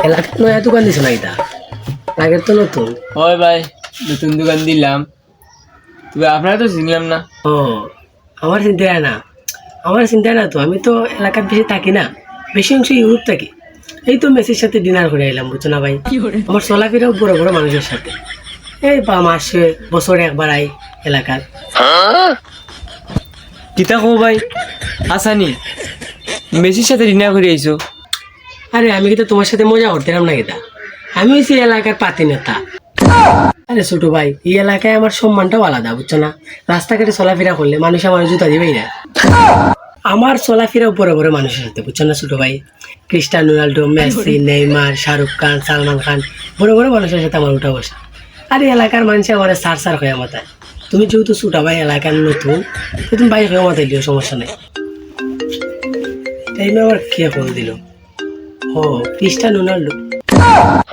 এলাকার নয়া দোকান দিছো না এটা? আগের তো নতুন। ওই ভাই নতুন দোকান দিলাম, তবে আপনারা তো চিনলাম না। ও, আমার চিন্তা হয় না, তো আমি তো এলাকার বেশি থাকি না, বেশি অংশ ইউরোপ থাকি। এই তো মেসির সাথে ডিনার করে এলাম, বুঝছো না ভাই? আমার চলাফেরাও বড় বড় মানুষের সাথে। এই বা মাসে বছরে একবার আই এলাকার। কিতা কো ভাই, আসানি মেসির সাথে ডিনার করে আইছো? আরে আমি কিন্তু তোমার সাথে মজা করতেলাম না এটা, আমি হচ্ছি এলাকার পাতি নেতা। আরে ছোট ভাই, এই এলাকায় আমার সম্মানটাও আলাদা, বুঝছো না? রাস্তাঘাটে চলাফেরা করলে মানুষ আমার জুতা দিবেই না। আমার চলাফেরা উপরে উপরে মানুষের সাথে, বুঝছো না ছোট ভাই? Cristiano Ronaldo, Messi, Neymar, Shahrukh Khan, Salman Khan, বড় বড় মানুষের সাথে আমার উঠা বসা। আর এই এলাকার মানুষ আমার সার সার হয়ে মাথায়। তুমি যেহেতু ছোট ভাই এলাকার নতুন, তো তুমি বাইরে হয়ে মাথায় দিও, সমস্যা নেই। টাইমে আবার কে ফোন দিল? ও, ক্রিস্টিয়ানো রোনাল্ডো।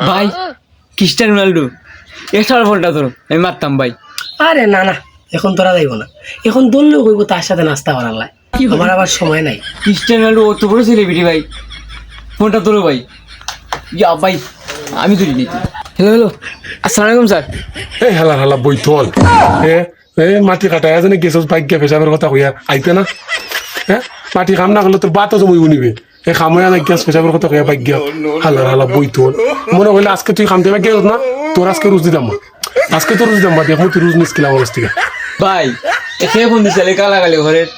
ভাই ক্রিস্টিয়ানো রোনাল্ডো, একটা ফোনটা ধরো, আমি মারতাম ভাই। আরে না না, এখন তোরা যাইব না, এখন দললেও কইব তার সাথে নাস্তা করার লাই, আমার আবার সময় নাই। ক্রিস্টিয়ানো রোনাল্ডো অত বড় সেলিব্রিটি ভাই, ফোনটা ধরো ভাই। ইয়া ভাই আমি ধরি নি। হ্যালো হ্যালো, আসসালামু আলাইকুম স্যার। এই হালা হালা বৈঠল এ এ মাটি কাটায় জানে গেছস ভাগ্য পেশাবের কথা কইয়া আইতে না। হ্যাঁ, মাটি কাম না করলে তোর বাতও জমইব নিবে। এই খাময়া না গ্যাস পেশাবের কথা কইয়া ভাগ্য হালা হালা বৈঠল। মনে হইলে আজকে তুই খামতে ভাগ্য না, তোর আজকে রুজ দিতাম, আজকে তোর রুজ দিতাম, দেখো তুই রুজ নিস কিলাম অবস্থা। ভাই এখানে ফোন দিছে কালাগালি ঘরের,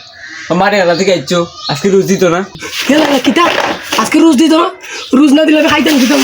মাঠে হালা থেকে আইছো, আজকে রোজ দিত না। কিতা আজকে রোজ দিত না? রোজ না দিলে আমি খাইতাম দিতাম।